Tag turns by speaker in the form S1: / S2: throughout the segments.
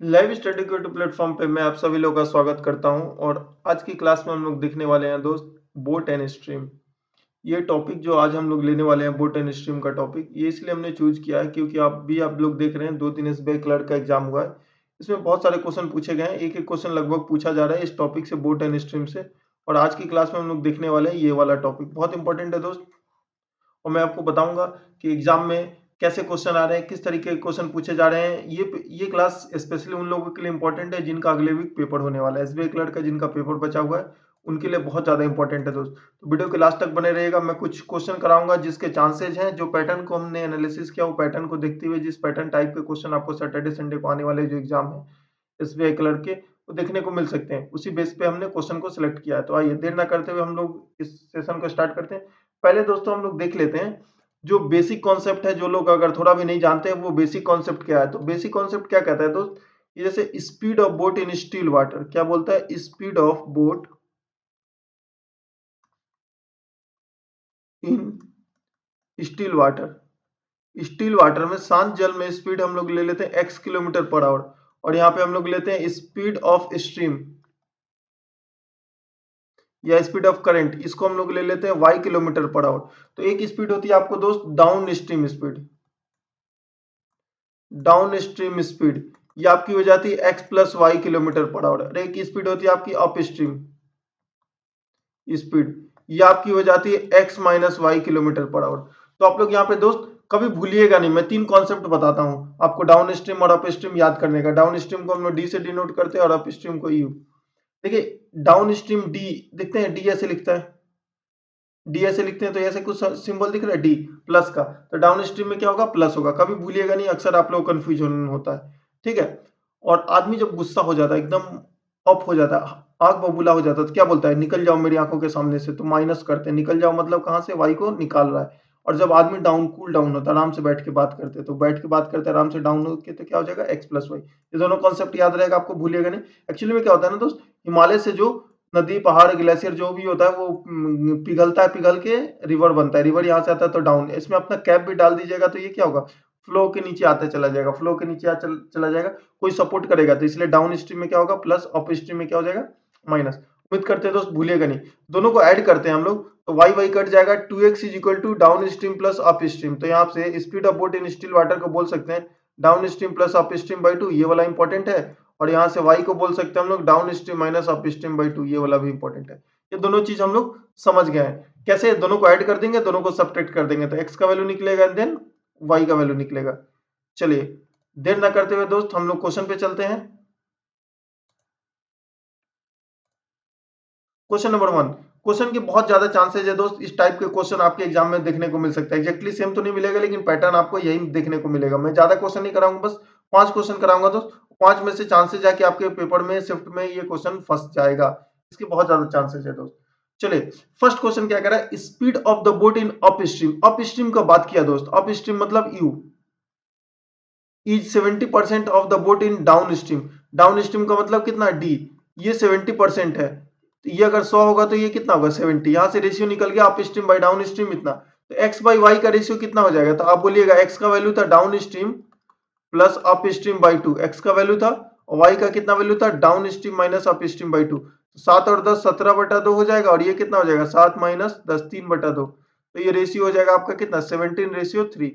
S1: Live study के YouTube platform पे मैं आप सभी लोगों का स्वागत करता हूं और आज की क्लास में हम लोग देखने वाले हैं दोस्त बोट एंड स्ट्रीम। ये टॉपिक जो आज हम लोग लेने वाले हैं बोट एंड स्ट्रीम का टॉपिक, ये इसलिए हमने चूज किया है क्योंकि आप लोग देख रहे हैं 2-3 एसबीआई क्लर्क का एग्जाम हुआ है। इसमें बहुत सारे क्वेश्चन पूछे गए हैं, एक एक क्वेश्चन लगभग पूछा जा रहा है इस टॉपिक से, बोट एंड स्ट्रीम से। और आज की क्लास में हम लोग देखने वाले हैं ये वाला टॉपिक, बहुत इंपॉर्टेंट है दोस्त। और मैं आपको बताऊंगा कि एग्जाम में कैसे क्वेश्चन आ रहे हैं, किस तरीके के क्वेश्चन पूछे जा रहे हैं। ये क्लास स्पेशली उन लोगों के लिए इंपॉर्टेंट है जिनका अगले वीक पेपर होने वाला है, एसबीआई क्लर्क का जिनका पेपर बचा हुआ है उनके लिए बहुत ज्यादा इंपॉर्टेंट है दोस्त। तो वीडियो के लास्ट तक बने रहिएगा, मैं कुछ क्वेश्चन कराऊंगा जिसके चांसेज हैं, जो पैटर्न को हमने एनालिसिस किया वो पैटर्न को देखते हुए जिस पैटर्न टाइप के क्वेश्चन आपको सैटरडे संडे को आने वाले जो एग्जाम है एसबीआई क्लर्क के वो देखने को मिल सकते हैं, उसी बेस पे हमने क्वेश्चन को सिलेक्ट किया है। तो आइए देर ना करते हुए हम लोग इस सेशन को स्टार्ट करते हैं। पहले दोस्तों हम लोग देख लेते हैं जो बेसिक कॉन्सेप्ट है, जो लोग अगर थोड़ा भी नहीं जानते हैं वो बेसिक कॉन्सेप्ट क्या है। तो बेसिक कॉन्सेप्ट क्या कहता है दोस्त, ये जैसे speed of boat in still water, क्या बोलता है, speed of boat in still water. Still water में, शांत जल में स्पीड हम लोग ले लेते हैं x किलोमीटर पर आवर, और यहाँ पे हम लोग लेते हैं स्पीड ऑफ स्ट्रीम या स्पीड ऑफ करंट, इसको हम लोग ले लेते हैं y किलोमीटर पर आवर। तो एक स्पीड होती है आपको दोस्त downstream speed, downstream speed ये आपकी हो जाती है x plus y kilometre per hour. और एक स्पीड होती है आपकी अप स्ट्रीम स्पीड, ये आपकी हो जाती है x minus y kilometre per hour. तो आप लोग यहाँ पे दोस्त कभी भूलिएगा नहीं, मैं तीन कॉन्सेप्ट बताता हूँ आपको डाउन स्ट्रीम और अप स्ट्रीम याद करने का। डाउन स्ट्रीम को हम लोग डी से डिनोट करते हैं और अप स्ट्रीम को यू। देखिए डाउन स्ट्रीम डी, देखते हैं डी ऐसे लिखता है, डी ऐसे लिखते हैं तो ऐसे कुछ सिंबल दिख रहा है डी प्लस का, तो डाउन स्ट्रीम में क्या होगा, प्लस होगा। कभी भूलिएगा नहीं, अक्सर आप लोग कंफ्यूजन होता है, ठीक है। और आदमी जब गुस्सा हो जाता है, एकदम ऑफ हो जाता है, आंख बबूला हो जाता है, तो क्या बोलता है, निकल जाओ मेरी आंखों के सामने से। तो माइनस करते हैं, निकल जाओ मतलब कहां से, वाई को निकाल रहा है। और जब आदमी डाउन कूल डाउन होता है, आराम से बैठ के बात करते हैं, तो बैठ के बात करते हैं आराम से डाउन होकर, तो क्या हो जाएगा, एक्स प्लस वाई। ये दोनों कॉन्सेप्ट याद रहेगा आपको, भूलिएगा नहीं। एक्चुअली में क्या होता है ना दोस्त, हिमालय से जो नदी पहाड़ ग्लेशियर जो भी होता है वो पिघलता है, पिघल के रिवर बनता है, रिवर यहाँ से आता है तो डाउन, इसमें अपना कैप भी डाल दीजिएगा तो ये क्या होगा, फ्लो के नीचे आते चला जाएगा, फ्लो के नीचे चला जाएगा, कोई सपोर्ट करेगा, तो इसलिए डाउन स्ट्रीम में क्या होगा प्लस, अप स्ट्रीम में क्या हो जाएगा माइनस। उम्मीद करते हैं दोस्त भूलिएगा नहीं। दोनों को ऐड करते हैं हम लोग, तो वाई वाई कट जाएगा, 2x is equal to downstream plus upstream. तो यहाँ से speed of boat in still water को बोल सकते हैं downstream plus upstream by 2, ये वाला इंपॉर्टेंट है। और यहाँ से y को बोल सकते हैं हम लोग down stream minus up stream by 2, ये वाला भी इंपॉर्टेंट है। ये दोनों चीज हम लोग समझ गए हैं, कैसे दोनों को ऐड कर देंगे, दोनों को सब्ट्रैक्ट कर देंगे, तो x का वैल्यू निकलेगा एंड देन y का वैल्यू निकलेगा। चलिए देर ना करते हुए दोस्त हम लोग क्वेश्चन पे चलते हैं। क्वेश्चन नंबर 1, क्वेश्चन के बहुत ज्यादा चांसेस है दोस्त, इस टाइप के क्वेश्चन आपके एग्जाम में देखने को मिल सकता है। एग्जैक्टली सेम तो नहीं मिलेगा लेकिन पैटर्न आपको यही देखने को मिलेगा। मैं ज्यादा क्वेश्चन नहीं कराऊंगा, बस 5 क्वेश्चन कराऊंगा दोस्त। 5 में से चांसेस है कि आपके पेपर में शिफ्ट में ये क्वेश्चन फंस जाएगा, इसके बहुत ज्यादा चांसेस है दोस्त। चलिए फर्स्ट क्वेश्चन क्या कह रहा है, speed of the boat in up stream. Up stream का बात किया दोस्त, अप स्ट्रीम मतलब you is 70% of the boat in down stream. Down stream का मतलब कितना, डी, ये 70% है, तो ये अगर 100 होगा तो ये कितना होगा 70। यहां से रेशियो निकल गया upstream by downstream इतना, तो एक्स बाई वाई का रेशियो कितना हो जाएगा, तो आप बोलिएगा एक्स का वैल्यू था down stream plus upstream by 2, x का वैल्यू था, और वाई का कितना वैल्यू था, down stream minus up stream by 2। 7 और 10 17/2 हो जाएगा, और ये कितना हो जाएगा 7 माइनस 10 3/2। तो ये रेशियो हो जाएगा आपका कितना 17:3,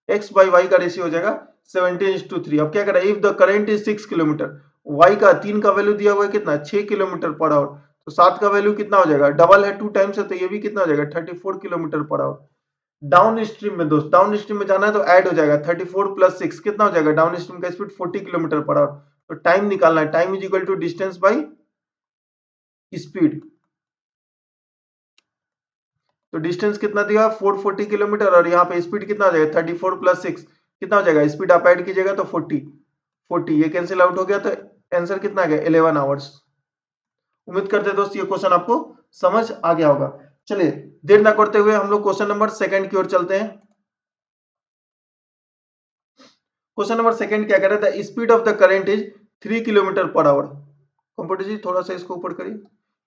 S1: एक्स बाई वाई का रेशियो हो जाएगा 17:3। अब क्या करें, if the current is 6 kilometre, y का 3 का वैल्यू दिया हुआ है कितना 6 किलोमीटर पर आवर, तो 7 का वैल्यू कितना हो जाएगा, डबल है 2 टाइम्स है, तो ये भी कितना हो जाएगा 34 kilometre per our. Down stream में दोस्त, डाउन स्ट्रीम में जाना है तो ऐड हो जाएगा 34 प्लस 6 कितना हो जाएगा, डाउन स्ट्रीम का स्पीड 40 किलोमीटर पर आवर। तो टाइम निकालना है, time is equal to distance by speed. तो डिस्टेंस कितना दिया 440 किलोमीटर, और यहाँ पे स्पीड कितना हो जाएगा 34 प्लस 6 कितना हो जाएगा, स्पीड आप ऐड कीजिएगा तो 40 ये कैंसिल आउट हो गया, तो आंसर कितना आ गया 11 आवर्स। उम्मीद करते हैं दोस्त ये क्वेश्चन आपको समझ आ गया होगा। चलिए देर ना करते हुए हम लोग क्वेश्चन नंबर सेकंड की ओर चलते हैं। क्वेश्चन नंबर सेकंड क्या कह रहा था, speed of the current is 3 kilometre per hour. Computer ji थोड़ा सा इसको ऊपर करिए।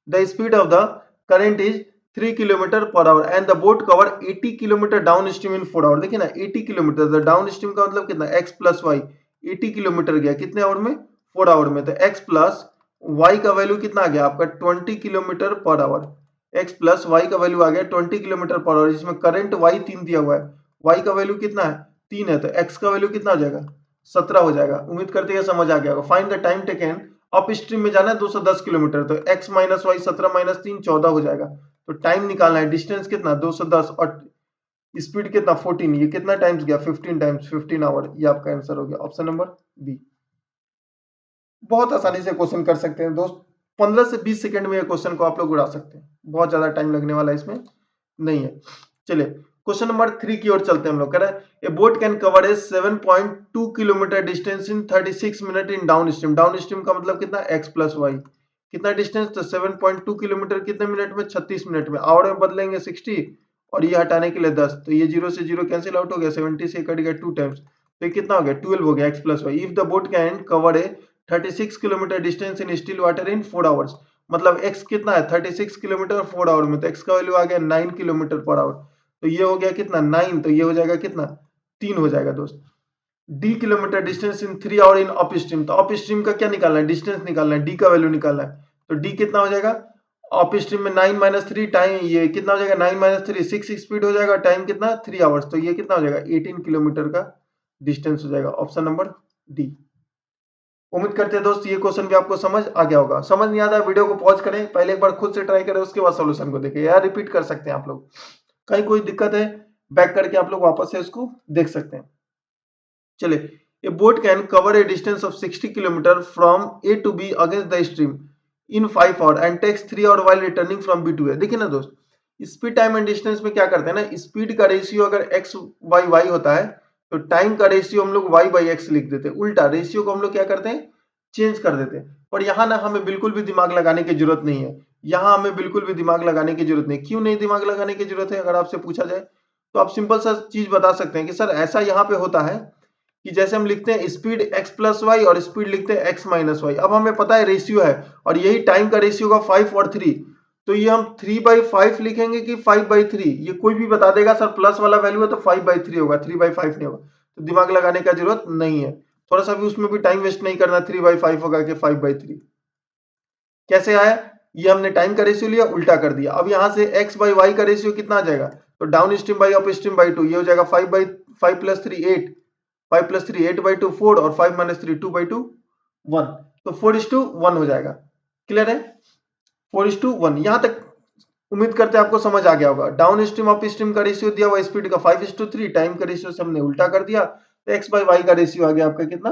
S1: The speed of the current is 3 kilometre per hour and the boat cover 80 kilometre downstream in 4 hour. देखिए ना 80 किलोमीटर, द डाउन स्ट्रीम का मतलब कितना x प्लस वाई, 80 किलोमीटर गया कितने आवर में 4 आवर में, तो x प्लस y का वैल्यू कितना आ गया आपका 20 kilometre per our. x plus y का वैल्यू आ गया 20 किलोमीटर पर आवर, जिसमें करंट y 3 दिया हुआ है, y का वैल्यू कितना है 3 है, तो x का वैल्यू कितना हो जाएगा 17 हो जाएगा। उम्मीद करते हैं समझ आ गया होगा। Find the time taken, up stream में जाना है 210 किलोमीटर, तो x माइनस वाई 17 माइनस 3 14 हो जाएगा। तो टाइम निकालना है, डिस्टेंस कितना 210 और स्पीड कितना 14, ये कितना टाइम्स गया 15 टाइम्स, 15 आवर। ये आपका आंसर हो गया ऑप्शन नंबर बी। बहुत आसानी से क्वेश्चन कर सकते हैं दोस्त, 15 से 20 सेकंड में ये क्वेश्चन को आप लोग उड़ा सकते हैं, बहुत ज्यादा टाइम लगने वाला इसमें नहीं है। चलिए क्वेश्चन नंबर 3 की ओर चलते हैं हम लोग। कह रहा है ए boat can cover A 7.2 kilometre distance in 36 minute in down stream. Down stream का मतलब कितना x प्लस वाई, कितना डिस्टेंस, तो 7.2 किलोमीटर कितने मिनट में 36 मिनट में। आवर में बदलेंगे 60 और ये हटाने के लिए 10, तो ये 0 से 0 कैंसिल आउट हो गया, 70 से कट गया 2 टाइम्स, तो ये कितना हो गया 12 हो गया x plus y. If the boat can cover a 36 kilometre distance in still water in 4 hours, मतलब x कितना है 36 किलोमीटर 4 आवर में, तो x का वैल्यू आ गया 9 किलोमीटर पर आवर, तो ये हो गया कितना 9, तो ये हो जाएगा कितना 3 हो जाएगा दोस्त। D kilometre distance in 3 hour in upstream, तो अप स्ट्रीम का क्या निकालना है, डिस्टेंस निकालना है, डी का वैल्यू निकालना है, तो डी कितना हो जाएगा अप स्ट्रीम में 9 माइनस 3 टाइम, ये कितना हो जाएगा 9 माइनस 3 6 स्पीड हो जाएगा, टाइम कितना 3 आवर्स, तो ये कितना हो जाएगा 18 किलोमीटर का डिस्टेंस हो जाएगा, ऑप्शन नंबर डी। उम्मीद करते हैं दोस्त ये क्वेश्चन भी आपको समझ आ गया होगा। समझ नहीं आता वीडियो को पॉज करें, पहले एक बार खुद से ट्राई करें, उसके बाद सॉल्यूशन को देखें, या रिपीट कर सकते हैं आप लोग। कहीं कोई दिक्कत है बैक करके आप लोग वापस से इसको देख सकते हैं। चलिए, a boat can cover a distance of 60 kilometre from A to B against the stream in 5 hour and takes 3 hour while returning from B to A. देखिए ना दोस्त, स्पीड टाइम एंड डिस्टेंस में क्या करते हैं ना, स्पीड का ratio अगर x बाई वाई होता है तो टाइम का रेशियो हम लोग y बाई एक्स लिख देते हैं, उल्टा रेशियो को हम लोग क्या करते हैं चेंज कर देते हैं। पर यहाँ ना हमें बिल्कुल भी दिमाग लगाने की जरूरत नहीं है, यहाँ हमें बिल्कुल भी दिमाग लगाने की जरूरत नहीं। क्यों नहीं दिमाग लगाने की जरूरत है अगर आपसे पूछा जाए, तो आप सिंपल सा चीज बता सकते हैं कि सर ऐसा यहाँ पे होता है कि जैसे हम लिखते हैं स्पीड x प्लस वाई और स्पीड लिखते हैं x माइनस वाई। अब हमें पता है रेशियो है और यही टाइम का रेशियो का 5 और 3, तो ये हम 3/5 लिखेंगे कि 5/3, ये कोई भी बता देगा सर प्लस वाला वैल्यू है तो 5/3 होगा, 3/5 नहीं होगा। तो दिमाग लगाने का जरूरत नहीं है, थोड़ा सा भी उसमें भी टाइम वेस्ट नहीं करना, 3/5 होगा कि 5/3। कैसे आया, ये हमने टाइम का रेशियो लिया उल्टा कर दिया। अब यहाँ से x बाई वाई का रेशियो कितना आ जाएगा, तो down stream by up stream by 2, ये हो जाएगा 5/5 प्लस 3 8, 5 प्लस 3 8/2 4 और 5 माइनस 3 2/2 1, तो 4:1 हो जाएगा। क्लियर है, 4:1। यहां तक उम्मीद करते हैं आपको समझ आ गया होगा। डाउन स्ट्रीम अप स्ट्रीम का रेशियो दिया हुआ स्पीड का 5:3, टाइम का रेशियो से हमने उल्टा कर दिया, तो x बाई वाई का रेशियो आ गया आपका कितना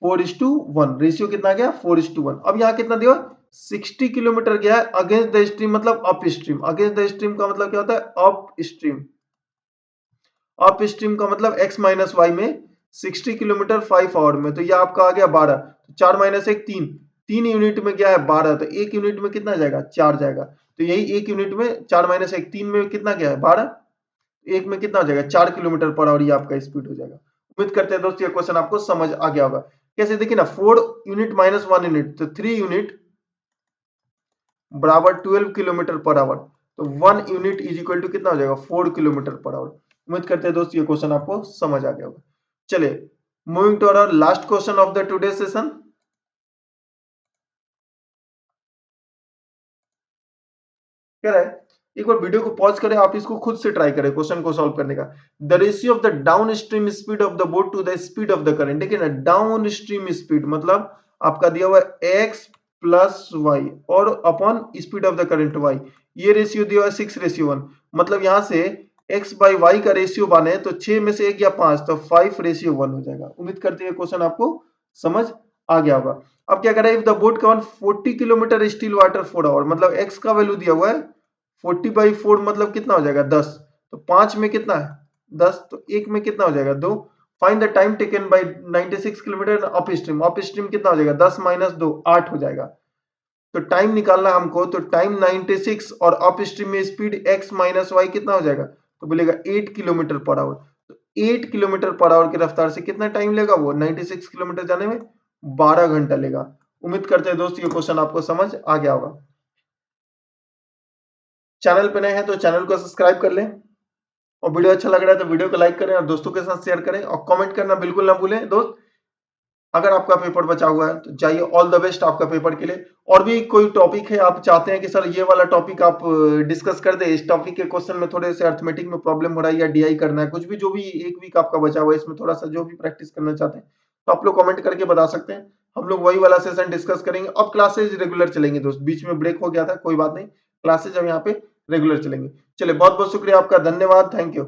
S1: 4:1, रेशियो कितना आ गया 4:1। अब यहाँ कितना दिया 60 किलोमीटर गया है अगेंस्ट द स्ट्रीम, मतलब up stream. Against the stream का मतलब क्या होता है अप स्ट्रीम, अप स्ट्रीम का मतलब x माइनस वाई में 60 किलोमीटर 5 आवर में, तो ये आपका आ गया 12, तो 4 माइनस 1 3, 3 यूनिट में गया है 12, तो 1 यूनिट में कितना जाएगा 4 जाएगा, तो यही 1 यूनिट में 4 माइनस 1 3 में कितना गया है 12, 1 में कितना हो जाएगा 4 किलोमीटर पर आवर, ये आपका स्पीड हो जाएगा। उम्मीद करते हैं दोस्तों ये क्वेश्चन आपको समझ आ गया होगा। कैसे देखिए ना 4 यूनिट माइनस 1 यूनिट, तो 3 यूनिट बराबर 12 किलोमीटर पर आवर, तो 1 यूनिट इज इक्वल टू कितना हो जाएगा 4 किलोमीटर पर आवर। उम्मीद करते हैं दोस्तों ये क्वेश्चन आपको समझ आ गया होगा। चलिए moving to our last question of the today session. कह रहा है एक बार वीडियो को पॉज करें, आप इसको खुद से ट्राई करें क्वेश्चन को सॉल्व करने का। The ratio of the downstream speed of the boat to the speed of the current. देखिए ना डाउन स्ट्रीम स्पीड मतलब आपका दिया हुआ है x प्लस वाई और upon speed of the current y, ये रेशियो दिया हुआ है 6:1, मतलब यहां से x बाई वाई का रेशियो बने तो 6 में से 1 या 5, तो 5:1 हो जाएगा। उम्मीद करते हैं क्वेश्चन आपको समझ आ गया होगा। अब क्या करें, if the boat cover 40 kilometre still water 4 hour, मतलब x का वैल्यू दिया हुआ है 40/4, मतलब कितना हो जाएगा 10, तो 5 में कितना है 10, तो 1 में कितना हो जाएगा 2। Find the time taken by 96 kilometre up stream, up stream कितना हो जाएगा 10 माइनस 2 8 हो जाएगा। तो टाइम निकालना हमको, तो टाइम 96 और अप स्ट्रीम में स्पीड x माइनस वाई कितना हो जाएगा, तो बोलेगा 8 किलोमीटर पर आवर, तो 8 किलोमीटर पर आवर की रफ्तार से कितना टाइम लेगा वो 96 किलोमीटर जाने में 12 घंटा लेगा। उम्मीद करते हैं दोस्तों ये क्वेश्चन आपको समझ आ गया होगा। चैनल पे नए हैं तो चैनल को सब्सक्राइब कर लें, और वीडियो अच्छा लग रहा है तो वीडियो को लाइक करें और दोस्तों के साथ शेयर करें, और कमेंट करना बिल्कुल ना भूलें दोस्त। अगर आपका पेपर बचा हुआ है तो जाइए, ऑल द बेस्ट आपका पेपर के लिए। और भी कोई टॉपिक है आप चाहते हैं कि सर ये वाला टॉपिक आप डिस्कस कर दे, इस टॉपिक के क्वेश्चन में थोड़े से अर्थमेटिक में प्रॉब्लम हो रहा है या डीआई करना है, कुछ भी जो भी एक वीक आपका बचा हुआ है इसमें थोड़ा सा जो भी प्रैक्टिस करना चाहते हैं तो आप लोग कमेंट करके बता सकते हैं। हम लोग वही वाला सेशन डिस्कस करेंगे। अब क्लासेज रेगुलर चलेंगे दोस्त, बीच में ब्रेक हो गया था, कोई बात नहीं, क्लासेज अब यहाँ पे रेगुलर चलेंगे। चलिए बहुत बहुत शुक्रिया आपका, धन्यवाद, थैंक यू।